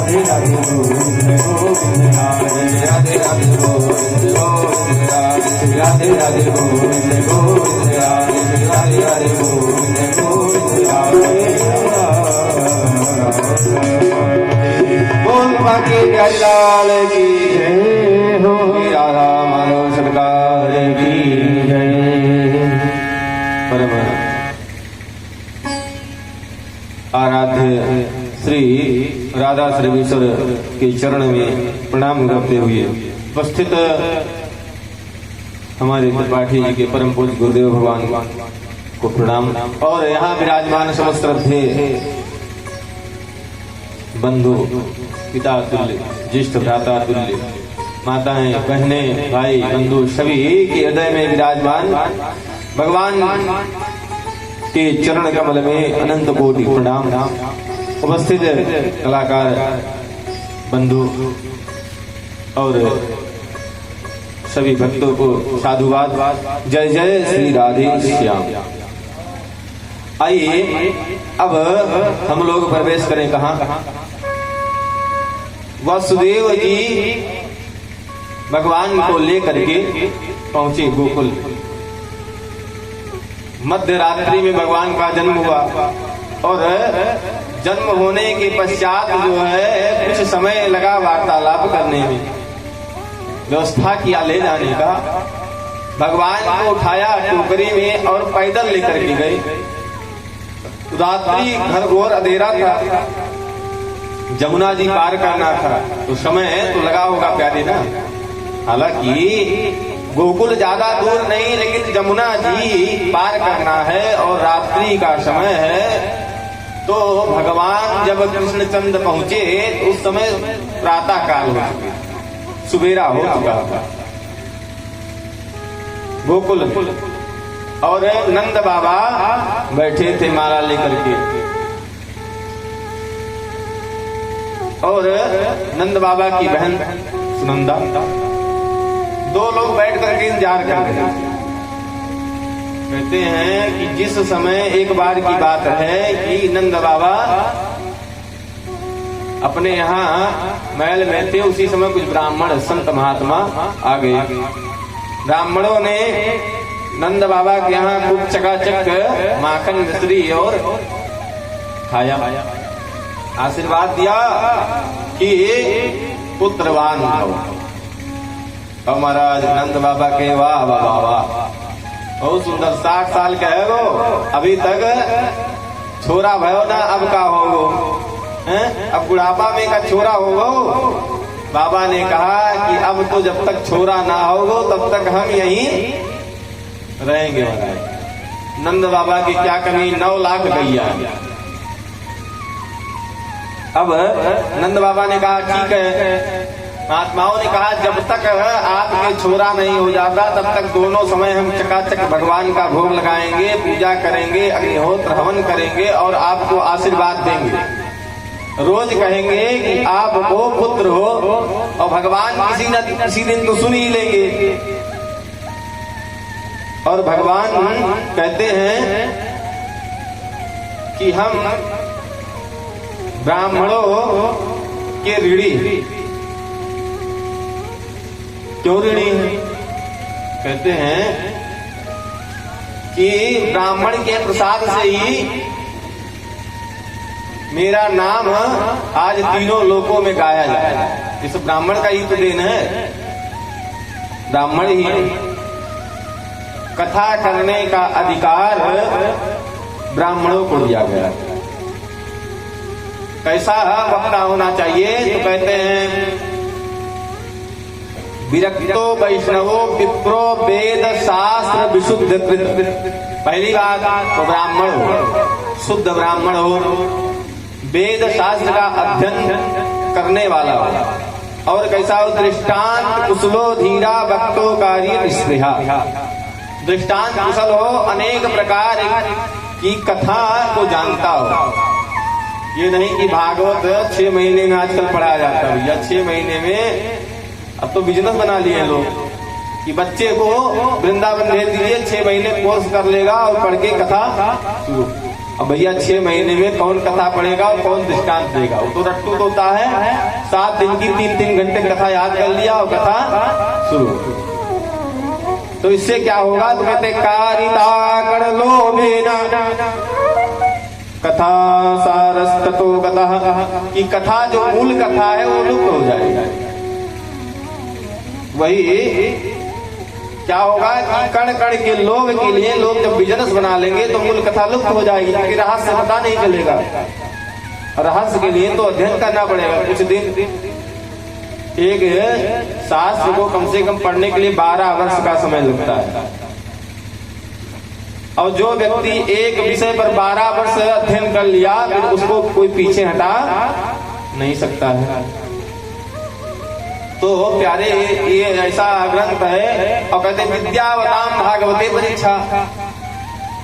राधे राधे गोविंद गोविंद राधे राधे राधे गोविंद गोविंद राधे राधे राधे गोविंद गोविंद राधे राधे राधे गोविंद गोविंद राधे बोल बाकी प्यारी लाल की जय हो, राधा माधव सरकार की जय। परम आराध्य श्री राधा सर्वेश्वर के चरण में प्रणाम करते हुए उपस्थित हमारे त्रिपाठी जी के परम पूज्य गुरुदेव भगवान को प्रणाम, और यहाँ विराजमान समस्त श्रद्धेय बंधु, पिता तुल्य, ज्येष्ठ भ्राता तुल्य, माताएं, बहनें, भाई, बंधु सभी के हृदय में विराजमान भगवान के चरण कमल में अनंत कोटि प्रणाम। उपस्थित कलाकार बंधु और सभी भक्तों को साधुवाद। जय जय श्री राधे श्याम। आइए अब हम लोग प्रवेश करें कहाँ? वसुदेव जी भगवान को लेकर के पहुंचे गोकुल। मध्य रात्रि में भगवान का जन्म हुआ, और जन्म होने के पश्चात जो है कुछ समय लगा वार्तालाप करने में, व्यवस्था किया ले जाने का। भगवान को उठाया टोकरी में और पैदल लेकर के गए। रात्रि घर घोर अंधेरा था, जमुना जी पार करना था, तो समय तो लगा होगा प्यारे ना। हालांकि गोकुल ज्यादा दूर नहीं, लेकिन जमुना जी पार करना है और रात्रि का समय है। तो भगवान जब कृष्णचंद्र पहुंचे तो उस समय प्रातः काल हो चुके, सुबेरा हो चुका था गोकुल। और नंद बाबा बैठे थे माला लेकर के, और नंद बाबा की बहन सुनंदा, दो लोग बैठ करके इंतजार कर रहे हैं। कहते हैं कि जिस समय एक बार की बात है कि नंद बाबा अपने यहाँ महल में थे, उसी समय कुछ ब्राह्मण संत महात्मा आ गए। ब्राह्मणों ने नंद बाबा के यहाँ खूब चकाचक माखन मिश्री और खाया, आशीर्वाद दिया कि पुत्रवान हो। और महाराज नंद बाबा के वाह वाह वाह, बहुत सुंदर, 60 साल का है वो, अभी तक छोरा भयो ना, अब का होगो, अब बुढ़ापा में का छोरा होगो। बाबा ने कहा कि अब तो जब तक छोरा ना होगो तब तक हम यहीं रहेंगे। नंद बाबा की क्या कमी, 9 लाख गैया। अब नंद बाबा ने कहा ठीक है। महात्माओं ने कहा जब तक आपके छोरा नहीं हो जाता तब तक दोनों समय हम चकाचक भगवान का भोग लगाएंगे, पूजा करेंगे, अग्निहोत्र हवन करेंगे और आपको आशीर्वाद देंगे। रोज कहेंगे कि आप वो पुत्र हो, और भगवान किसी न किसी दिन तो सुन ही लेंगे। और भगवान कहते हैं कि हम ब्राह्मणों के ऋणी। क्यों ऋणी है? कहते हैं कि ब्राह्मण के प्रसाद से ही मेरा नाम आज तीनों लोकों में गाया जाए। इस ब्राह्मण का ही तो देन है, ब्राह्मण ही कथा करने का अधिकार ब्राह्मणों को दिया गया। कैसा वक्ता होना चाहिए? तो कहते हैं विरक्तो वैष्णवो विप्रो वेद शास्त्र विशुद्ध कृत। पहली बात तो ब्राह्मण हो, शुद्ध ब्राह्मण हो, वेद शास्त्र का अध्ययन करने वाला हो, और कैसा हो? दृष्टांत कुशलो धीरा वक्तोकारी निष्प्रिया। दृष्टांत कुशल हो, अनेक प्रकार की कथा को जानता हो। ये नहीं कि भागवत 6 महीने में आजकल पढ़ाया जाता है, या 6 महीने में अब तो बिजनेस बना लिए लोग कि बच्चे को वृंदावन भेज दीजिए, 6 महीने कोर्स कर लेगा और पढ़ के कथा शुरू। अब भैया 6 महीने में कौन कथा पढ़ेगा और कौन दृष्टांत देगा? वो तो रट्टू तो होता है, 7 दिन की 3-3 घंटे कथा याद कर लिया और कथा शुरू। तो इससे क्या होगा? तो कहते कारिता कर लो बेना कथा सारस्ततो गतः, कि कथा जो मूल कथा है वो लुप्त हो जाएगा। वही क्या होगा कि कण कण के लोग के लिए लोग जब बिजनेस बना लेंगे तो मूल कथा लुप्त हो जाएगी, क्योंकि रहस्य पता नहीं चलेगा। रहस्य के लिए तो अध्ययन करना पड़ेगा कुछ दिन। एक शास्त्र को कम से कम पढ़ने के लिए 12 वर्ष का समय लगता है, और जो व्यक्ति एक विषय पर 12 वर्ष अध्ययन कर लिया फिर उसको कोई पीछे हटा नहीं सकता है। तो प्यारे ये ऐसा ग्रंथ है, और कहते विद्यावताम भागवते परीक्षा।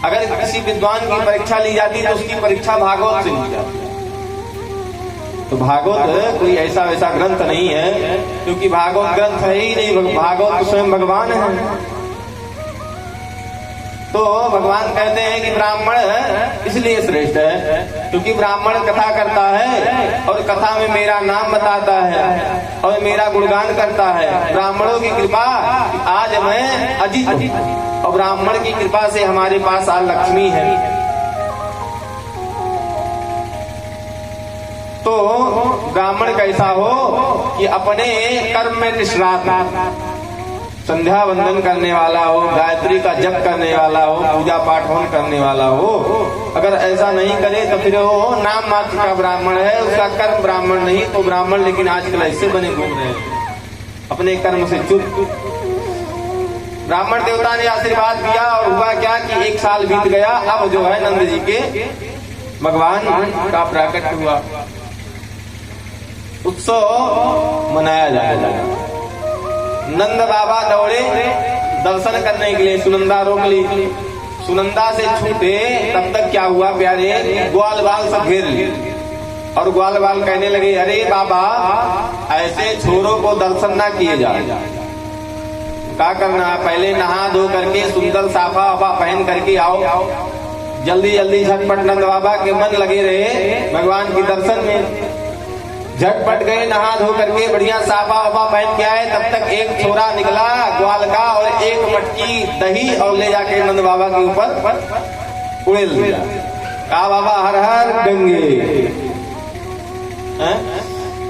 अगर किसी विद्वान की परीक्षा ली जाती तो उसकी परीक्षा भागवत से ली जाती। तो भागवत कोई ऐसा वैसा ग्रंथ नहीं है, क्योंकि भागवत ग्रंथ है ही नहीं, भागवत तो स्वयं भगवान है। तो भगवान कहते हैं कि ब्राह्मण इसलिए श्रेष्ठ है क्योंकि ब्राह्मण कथा करता है और कथा में मेरा नाम बताता है और मेरा गुणगान करता है। ब्राह्मणों की कृपा आज मैं अजित हूं, और ब्राह्मण की कृपा से हमारे पास आज लक्ष्मी है। तो ब्राह्मण कैसा हो कि अपने कर्म में निष्णात, संध्या वंदन करने वाला हो, गायत्री का जप करने वाला हो, पूजा पाठ होम करने वाला हो। अगर ऐसा नहीं करे तो फिर वो नाम मात्र का ब्राह्मण है, उसका कर्म ब्राह्मण नहीं। तो ब्राह्मण लेकिन आजकल ऐसे बने घूम रहे हैं, अपने कर्म से चुप। ब्राह्मण देवता ने आशीर्वाद दिया और हुआ क्या कि 1 साल बीत गया। अब जो है नंद जी के भगवान का प्राकट हुआ, उत्सव मनाया जाने लगा। नंद बाबा दौड़े दर्शन करने के लिए, सुनंदा रोक ली। सुनंदा से छूटे तब तक क्या हुआ प्यारे, ग्वाल बाल सब घेर लिए, और ग्वाल बाल कहने लगे अरे बाबा ऐसे छोरों को दर्शन ना किए जाए। क्या करना है, पहले नहा धो करके सुंदर साफा वफा पहन करके आओ, जल्दी जल्दी झटपट। नंद बाबा के मन लगे रहे भगवान की दर्शन में, झटपट गए नहा धो करके बढ़िया साफा वफा पहन के आए। तब तक एक छोरा निकला ग्वाल का और 1 मटकी दही और ले जाके नंद बाबा के ऊपर उड़ेल दिया। कहा बाबा हर हर गंगे।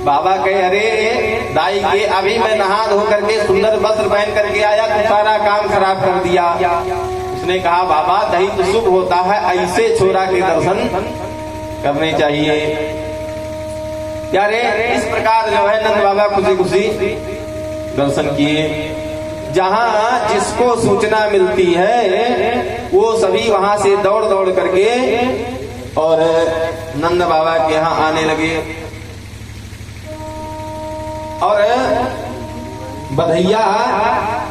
बाबा कहे अरे दाई के अभी मैं नहा धो करके सुंदर वस्त्र पहन करके आया, तो सारा काम खराब कर दिया। उसने कहा बाबा दही तो शुभ होता है, ऐसे छोरा के दर्शन करने चाहिए। यारे इस प्रकार जो है नंद बाबा खुशी खुशी दर्शन किए। जहां जिसको सूचना मिलती है वो सभी वहां से दौड़ दौड़ करके और नंद बाबा के यहाँ आने लगे, और बधैया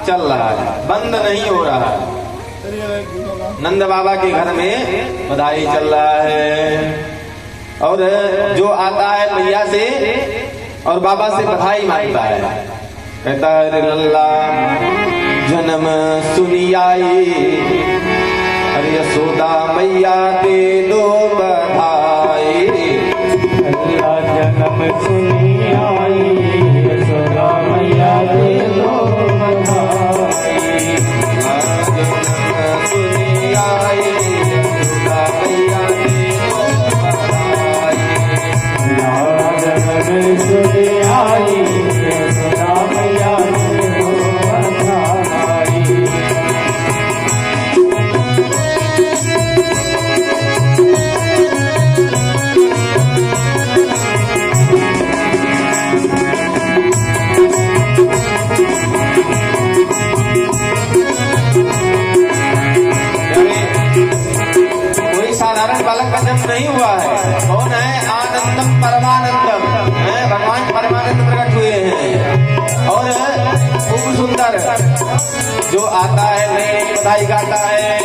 चल रहा है, बंद नहीं हो रहा है। नंद बाबा के घर में बधाई चल रहा है, और जो आता है मैया से और बाबा से बधाई मांगता है, कहता है लल्ला जन्म सुनी आई, अरे यशोदा मैया दे दो बधाई। लल्ला जन्म सुनी आई, यशोदा मैया दे दो बधाई। जन्म सुनी आई, यशोदा मैया दे दो बधाई। जन्म सुनी आई, यशोदा मैया दे दो बधाई। बालक का जन्म नहीं हुआ है, कौन है? आनंदम परमानंदम, भगवान परमानंद प्रकट हुए हैं। और खूब सुंदर जो आता है नई बधाई गाता है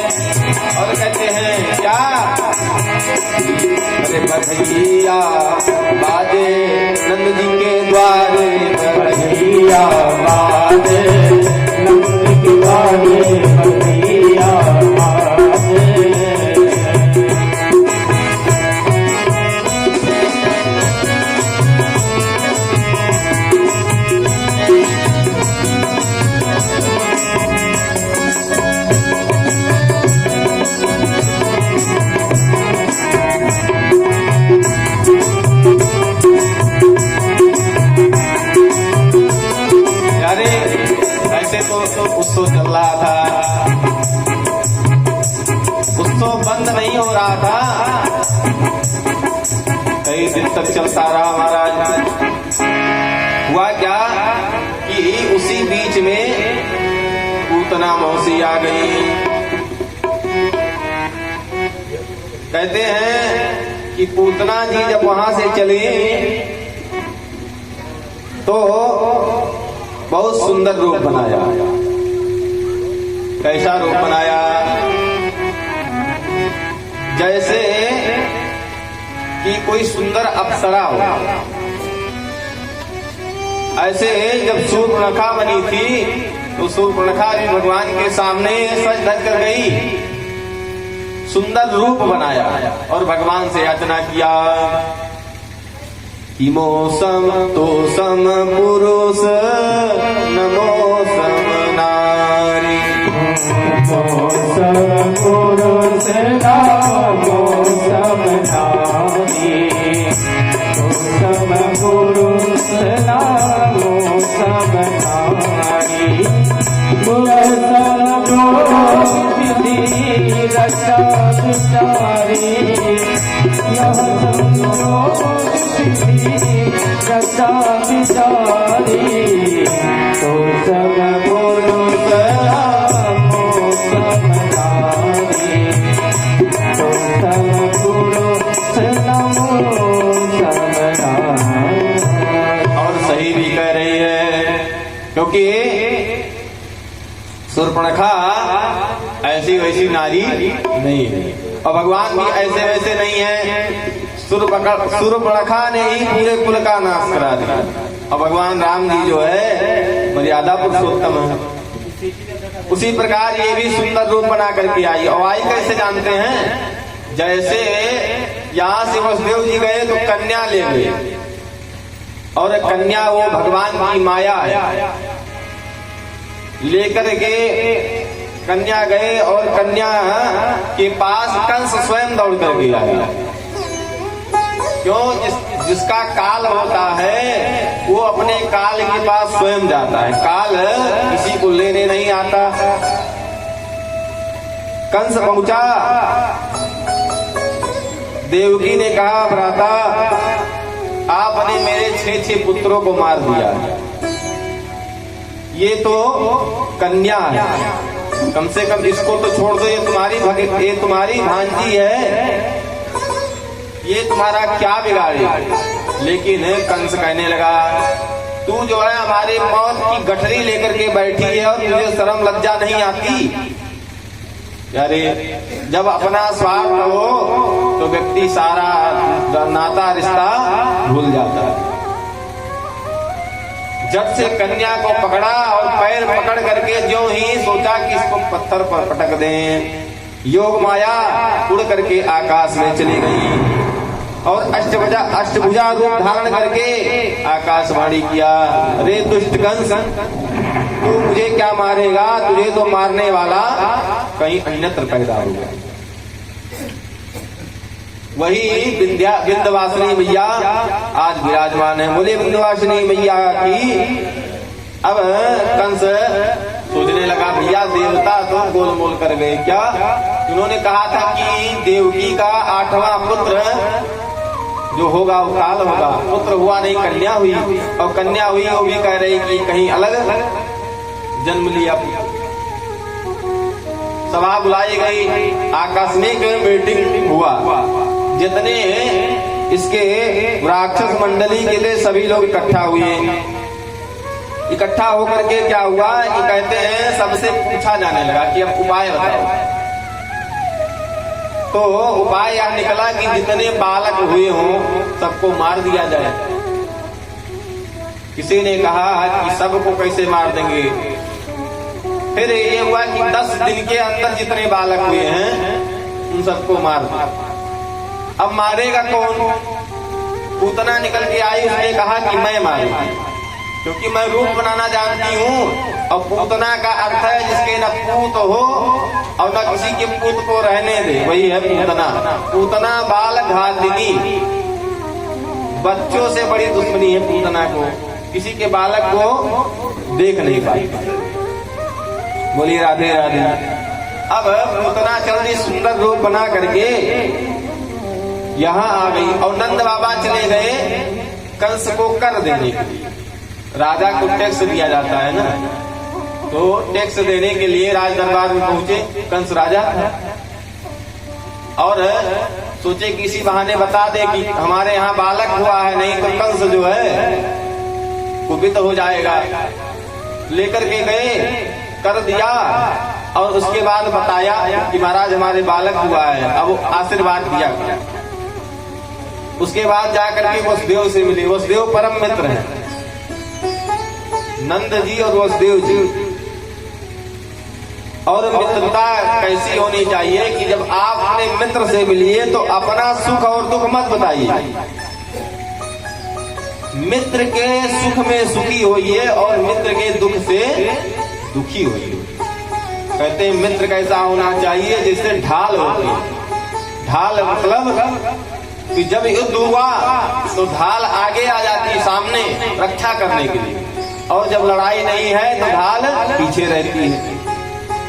और कहते हैं क्या, अरे बधैया बाजे नंद जी के द्वारे, बधैया बाजे नंद जी के द्वारे, बधैया बाजे। यारे ऐसे तो उत्सव चल रहा था, उत्सव बंद नहीं हो रहा था, कई दिन तक चलता रहा महाराज। हुआ क्या कि उसी बीच में पूतना मौसी आ गई। कहते हैं कि पूतना जी जब वहां से चली तो बहुत सुंदर रूप बनाया। कैसा रूप बनाया? जैसे कि कोई सुंदर अप्सरा हो। ऐसे जब शूर्पणखा बनी थी तो शूर्पणखा भी भगवान के सामने सज धज कर गई, सुंदर रूप बनाया और भगवान से याचना किया। इमो सम तो सम पुरुष नमो सम नारी। सम पुरुष नमो सम नारी। सम पुरुष नमो सम नारी। विधि रक्षा विचारी। रक्षा विचारी। तो सब पुरुष नमो सम नारी। तो सब पुरुष नमो सम नारी। और सही भी कह रही है, क्योंकि शूर्पणखा ऐसी वैसी नारी नहीं है और भगवान भी ऐसे वैसे नहीं है। शूर्पणखा ने ही पूरे कुल का नाश करा दिया और भगवान राम जी जो है मर्यादा पुरुषोत्तम है। उसी प्रकार ये भी सुंदर रूप बना करके आई। और आई कैसे जानते हैं? जैसे यहाँ से वसुदेव जी गए तो कन्या ले गए और कन्या वो भगवान की माया है, लेकर के कन्या गए और कन्या के पास कंस स्वयं दौड़ करके आया। क्यों? जिसका काल होता है वो अपने काल के पास स्वयं जाता है, काल किसी को लेने नहीं आता। कंस पहुंचा, देवकी ने कहा भ्राता आपने मेरे 6 पुत्रों को मार दिया, ये तो कन्या है, कम से कम इसको तो छोड़ दो, ये तुम्हारी भांजी है, ये तुम्हारा क्या बिगाड़े। लेकिन कंस कहने लगा तू जो है हमारे मौत की गठरी लेकर के बैठी है और तुझे शर्म लज्जा नहीं आती। यारे जब अपना स्वार्थ हो तो व्यक्ति सारा नाता रिश्ता भूल जाता है। जब से कन्या को पकड़ा और पैर पकड़ करके जो ही सोचा कि इसको पत्थर पर पटक दें, योग माया उड़ करके आकाश में चली गई और अष्टभुजा रूप धारण करके आकाशवाणी किया, रे दुष्ट कंस तू मुझे क्या मारेगा, तुझे तो मारने वाला कहीं अन्यत्र पैदा होगा। वही विंध्यवासिनी मैया आज विराजमान है। बोले विंध्यवासिनी मैया की। अब कंस सोचने लगा भैया देवता तो गोलमोल कर गए क्या। उन्होंने कहा था कि देवकी का 8वां पुत्र जो होगा वो काल होगा, पुत्र हुआ नहीं कन्या हुई, और कन्या हुई वो भी कह रही कि कहीं अलग जन्म लिया। सभा बुलाई गई, आकस्मिक मीटिंग हुआ, जितने इसके राक्षस मंडली के थे सभी लोग इकट्ठा हुए। इकट्ठा होकर के क्या हुआ कि कहते हैं सबसे पूछा जाने लगा कि अब उपाय बताओ। तो उपाय यह निकला कि जितने बालक हुए हों सबको मार दिया जाए। किसी ने कहा कि सबको कैसे मार देंगे। फिर ये हुआ कि 10 दिन के अंदर जितने बालक हुए हैं उन सबको मार दिया। अब मारेगा कौन? पूतना निकल के आई, उसने कहा कि मैं मारूंगी क्योंकि मैं रूप बनाना जानती हूँ। और पूतना का अर्थ है जिसके न पूत हो और न किसी के पूत को रहने दे, वही है पूतना। पूतना बाल घातिनी, बच्चों से बड़ी दुश्मनी है पूतना को, किसी के बालक को देख नहीं पाई। बोलिए राधे राधे। अब पूतना चल दी सुंदर रूप बना करके यहाँ आ गई और नंद बाबा चले गए कंस को कर देने के लिए। राजा को टैक्स दिया जाता है ना, तो टैक्स देने के लिए राज दरबार में पहुंचे कंस राजा और सोचे किसी बहाने बता दे कि हमारे यहाँ बालक हुआ है, नहीं तो कंस जो है कुपित हो जाएगा। लेकर के गए, कर दिया और उसके बाद बताया कि महाराज हमारे बालक हुआ है। अब आशीर्वाद दिया। उसके बाद जाकर के वसुदेव से मिले। वसुदेव परम मित्र हैं, नंद जी और वसुदेव जी। और मित्रता कैसी होनी चाहिए कि जब आप अपने मित्र से मिलिए तो अपना सुख और दुख मत बताइए, मित्र के सुख में सुखी होइए और मित्र के दुख से दुखी होइए। कहते हैं मित्र कैसा होना चाहिए जैसे ढाल होती है। ढाल मतलब कि जब युद्ध हुआ तो ढाल आगे आ जाती है सामने रक्षा करने के लिए, और जब लड़ाई नहीं है तो ढाल पीछे रहती है।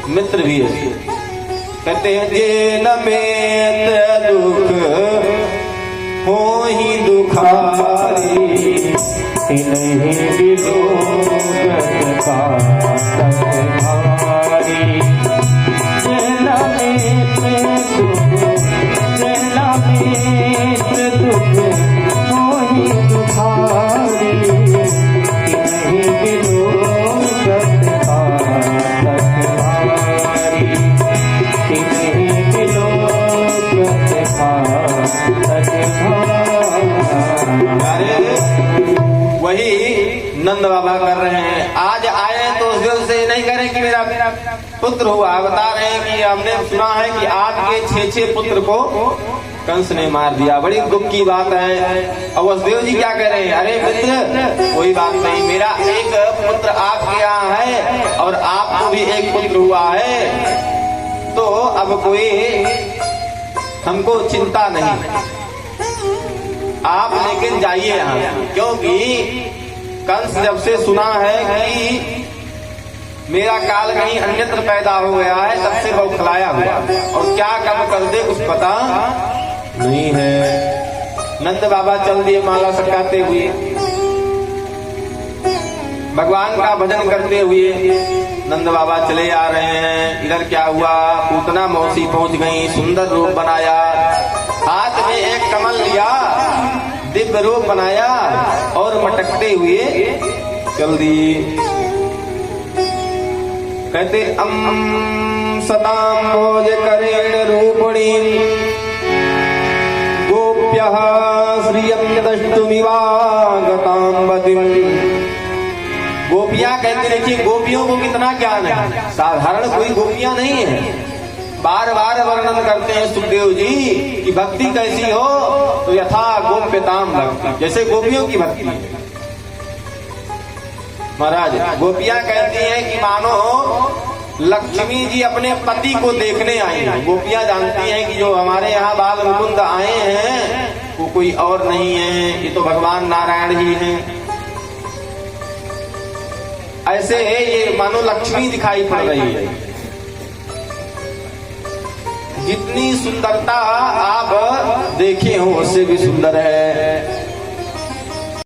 मित्र भी है। कहते हैं जे न मित्र दुख हो ही दुखारी, नहीं विलोकत पातक भारी। जेना मित्र दुख होहि दुखारी, नहीं विलोकत पातक भारी, नहीं विलोकत पातक भारी। वही नंद बाबा कर रहे हैं। आज आए तो उस दिल से नहीं करें कि मेरा पुत्र हुआ, बता रहे हैं कि हमने सुना है कि आपके 6 पुत्र को कंस ने मार दिया। बड़ी दुख की बात है। और वसुदेव जी क्या कह रहे हैं, अरे मित्र कोई बात नहीं, मेरा एक पुत्र आपके यहाँ है और आपको भी एक पुत्र हुआ है, तो अब कोई हमको चिंता नहीं, आप लेकिन जाइए यहाँ, क्योंकि कंस जब से सुना है कि मेरा काल कहीं अन्यत्र पैदा हो गया है, तब से बौखलाया हुआ और क्या कब कर दे कुछ पता नहीं है। नंद बाबा चल दिए माला सटकाते हुए, भगवान का भजन करते हुए नंद बाबा चले आ रहे हैं। इधर क्या हुआ, पूतना मौसी पहुंच गई, सुंदर रूप बनाया, हाथ में एक कमल लिया, दिव्य रूप बनाया और मटकते हुए चल दी। कहते सताम भोज करेण रूपिणी गोप्यः श्रियं दष्टुमिवागतां बदिं। गोपियां कहते, देखिए गोपियों को कितना ज्ञान है, साधारण कोई गोपियां नहीं है। बार बार वर्णन करते हैं सुखदेव जी कि भक्ति कैसी हो, तो यथा गोप्यताम भक्ति, जैसे गोपियों की भक्ति। महाराज गोपियां कहती हैं कि मानो लक्ष्मी जी अपने पति को देखने आई हैं। गोपियां जानती हैं कि जो हमारे यहाँ बाल मुकुंद आए हैं वो कोई और नहीं है, ये तो भगवान नारायण ही हैं। ऐसे ये मानो लक्ष्मी दिखाई पड़ रही है। जितनी सुंदरता आप देखे हो उससे भी सुंदर है।